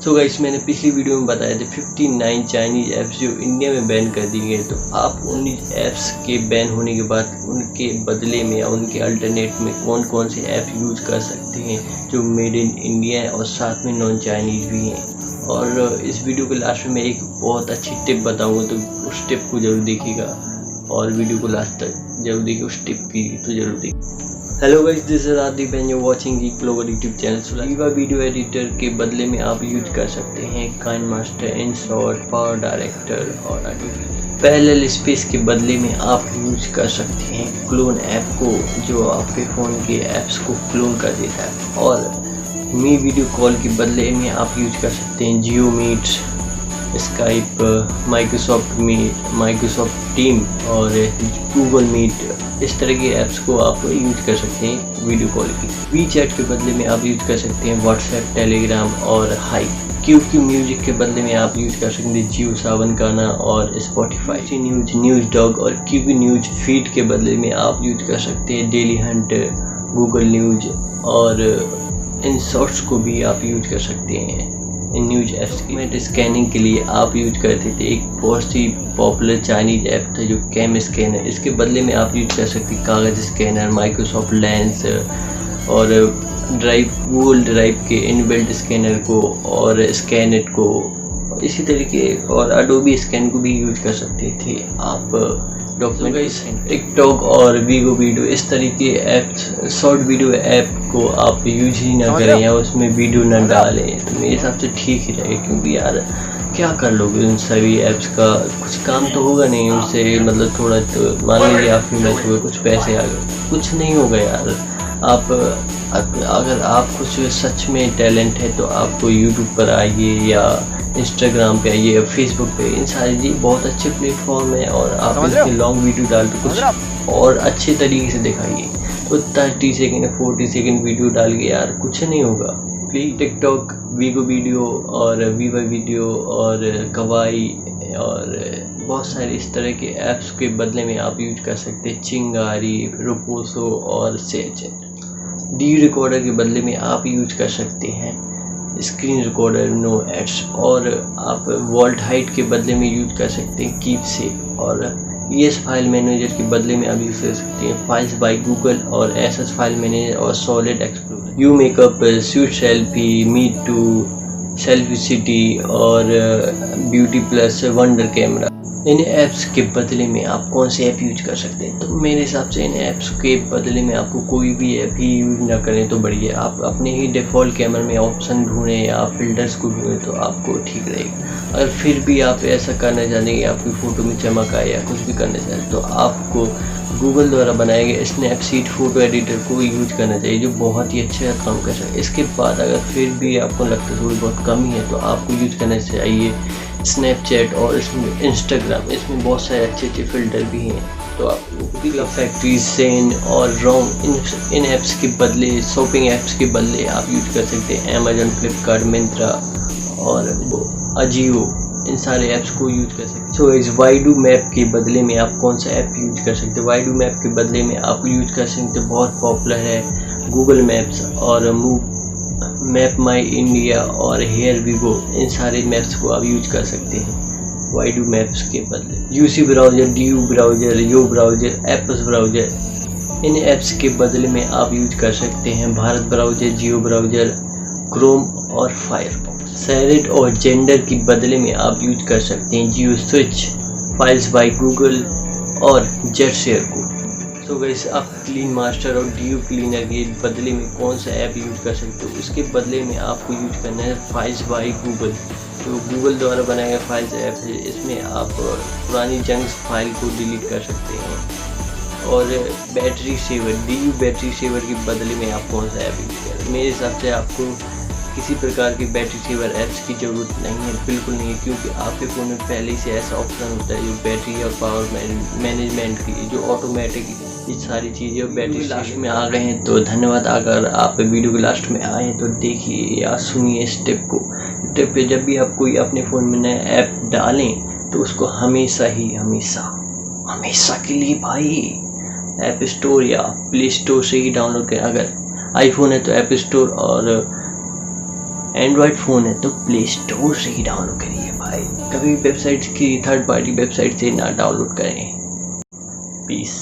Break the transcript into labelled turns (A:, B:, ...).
A: So guys, मैंने पिछली video में बताया था 59 चाइनीज़ ऐप्स जो इंडिया में बैन कर दी गए। तो आप उन ऐप्स के बैन होने के बाद उनके बदले में या उनके अल्टरनेट में कौन कौन से ऐप यूज़ कर सकते हैं जो मेड इन इंडिया है और साथ में नॉन चाइनीज़ भी हैं। और इस वीडियो के लास्ट में मैं एक बहुत अच्छी टिप बताऊँगा, तो उस टिप को ज़रूर देखिएगा और वीडियो को लास्ट तक जरूर देखिए। उस टिप की तो जरूर देखिए। Hello guys, this is Rajdeep and you watching Geekblogger YouTube channel. Viva video editor के बदले में आप यूज कर सकते हैं Kine Master, InShot, Power Director और एडोबी। पैरेलल स्पेस के बदले में आप यूज कर सकते हैं क्लोन ऐप को, जो आपके फ़ोन के ऐप्स को क्लोन कर देता है। और मी वीडियो कॉल के बदले में आप यूज कर सकते हैं Jio meet, Skype, Microsoft meet, Microsoft team और गूगल मीट। इस तरह के ऐप्स को आप यूज कर सकते हैं वीडियो कॉल की। वी चैट के बदले में आप यूज कर सकते हैं व्हाट्सएप, टेलीग्राम और हाई। क्यूकी म्यूजिक के बदले में आप यूज कर सकते हैं जियो सावन, गाना और स्पॉटिफाई। न्यूज, न्यूज डॉग और क्यूकी न्यूज फीड के बदले में आप यूज कर सकते हैं डेली हंट, गूगल न्यूज और इन शॉर्ट्स को भी आप यूज कर सकते हैं। इन न्यूज ऐप्स की स्कैनिंग के लिए आप यूज करते थे एक बहुत ही पॉपुलर चाइनीज ऐप था जो कैम स्कैनर। इसके बदले में आप यूज कर सकते कागज स्कैनर, माइक्रोसॉफ्ट लेंस और ड्राइव, गूगल ड्राइव के इनबिल्ट स्कैनर को और स्कैनेट को, इसी तरीके और एडोबी स्कैन को भी यूज कर सकते थे आप डॉक्यूमेंट। टिकटॉक और वीगो वीडियो, इस तरीके ऐप्स, शॉर्ट वीडियो ऐप को आप यूज ही ना करें या उसमें वीडियो ना डालें, तो मेरे हिसाब से ठीक ही रहे। क्योंकि यार क्या कर लोगे उन सभी ऐप्स का, कुछ काम तो होगा नहीं उनसे। मतलब थोड़ा तो मान लीजिए आप फेमस हुए, कुछ पैसे आ गए, कुछ नहीं होगा यार। आप अगर आप कुछ सच में टैलेंट है तो आपको यूट्यूब पर आइए या इंस्टाग्राम पे आइए या फेसबुक पे। इन सारी बहुत अच्छे प्लेटफॉर्म है और आप इसमें लॉन्ग वीडियो डाल के कुछ और अच्छे तरीके से दिखाइए। तो 30 सेकेंड 40 सेकेंड वीडियो डाल के यार कुछ नहीं होगा। प्लीज टिकटॉक, वीगो वीडियो और वीवा वीडियो और कवाई और बहुत सारे इस तरह के ऐप्स के बदले में आप यूज कर सकते हैं चिंगारी, रोपोसो और सेचेट। डी रिकॉर्डर के बदले में आप यूज कर सकते हैं स्क्रीन रिकॉर्डर, नो एड्स। और आप वॉल्ट हाइट के बदले में यूज कर सकते हैं कीप से। और ES फाइल मैनेजर के बदले में आप यूज कर सकते हैं फाइल्स बाय गूगल और SS फाइल मैनेजर और solid explorer. You makeup, sweet selfie, Meitu, selfie city और ब्यूटी प्लस, वंडर कैमरा। इन ऐप्स के बदले में आप कौन से ऐप यूज कर सकते हैं? तो मेरे हिसाब से इन ऐप्स के बदले में आपको कोई भी ऐप ही यूज ना करें तो बढ़िया। आप अपने ही डिफ़ॉल्ट कैमरे में ऑप्शन ढूंढें या फिल्टर्स को ढूंढें तो आपको ठीक रहेगा। अगर फिर भी आप ऐसा करना चाहते हैं कि आपकी फ़ोटो में चमक आए या कुछ भी करना चाहते तो आपको गूगल द्वारा बनाए गए स्नैपसीड फ़ोटो एडिटर को यूज करना चाहिए, जो बहुत ही अच्छा काम कर सकता है। इसके बाद अगर फिर भी आपको लगता है थोड़ी बहुत कमी है तो आपको यूज करना चाहिए स्नैपचैट और इसमें इंस्टाग्राम। इसमें बहुत सारे अच्छे अच्छे फ़िल्टर भी हैं। तो आप फैक्ट्री, सेन और रॉन्ग इन ऐप्स के बदले, शॉपिंग ऐप्स के बदले आप यूज कर सकते हैं अमेजन, फ्लिपकार्ट, मिंत्रा और अजियो। इन सारे ऐप्स को यूज कर सकते हैं। सो इस वाइडू मैप के बदले में आप कौन सा ऐप यूज कर सकते हैं? वाइडू मैप के बदले में आप यूज कर सकते हैं, बहुत पॉपुलर है गूगल मैप्स और मैप माई इंडिया और हेयर वीगो। इन सारे मैप्स को आप यूज कर सकते हैं वाइडू मैप्स के बदले। यूसी ब्राउजर, DU ब्राउजर, यो ब्राउजर, एप्स ब्राउजर। इन ऐप्स के बदले में आप यूज कर सकते हैं भारत ब्राउजर, जियो ब्राउजर, क्रोम और फायरफॉक्स। सैरेट और जेंडर के बदले में आप यूज कर सकते हैं जियो स्विच, फाइल्स बाय गूगल और जेट शेयर को। तो गाइस, आप क्लीन मास्टर और DU क्लीनर के बदले में कौन सा ऐप यूज कर सकते हो? इसके बदले में आपको यूज करना है फाइल्स बाय गूगल, जो गूगल द्वारा बनाया गया फाइल्स ऐप है। इसमें आप पुरानी जंक्स फाइल को डिलीट कर सकते हैं। और battery saver, DU battery saver के बदले में आप कौन सा ऐप यूज करें? मेरे हिसाब से आपको किसी प्रकार की बैटरी सेवर ऐप्स की ज़रूरत नहीं है, बिल्कुल नहीं है। क्योंकि आपके फ़ोन में पहले ही से ऐसा ऑप्शन होता है जो बैटरी और पावर मैनेजमेंट की, जो ऑटोमेटिक ये सारी चीज़ें बैटरी लास्ट में आ गए हैं। तो धन्यवाद। अगर आप वीडियो के लास्ट में आए तो देखिए या सुनिए इस टिप को। टिप पे जब भी आप कोई अपने फ़ोन में नया ऐप डालें तो उसको हमेशा के लिए भाई ऐप स्टोर या प्ले स्टोर से ही डाउनलोड करें। अगर आईफोन है तो ऐप स्टोर और एंड्रॉयड फ़ोन है तो प्ले स्टोर से ही डाउनलोड करिए भाई, कभी वेबसाइट की थर्ड पार्टी वेबसाइट से ना डाउनलोड करें। पीस।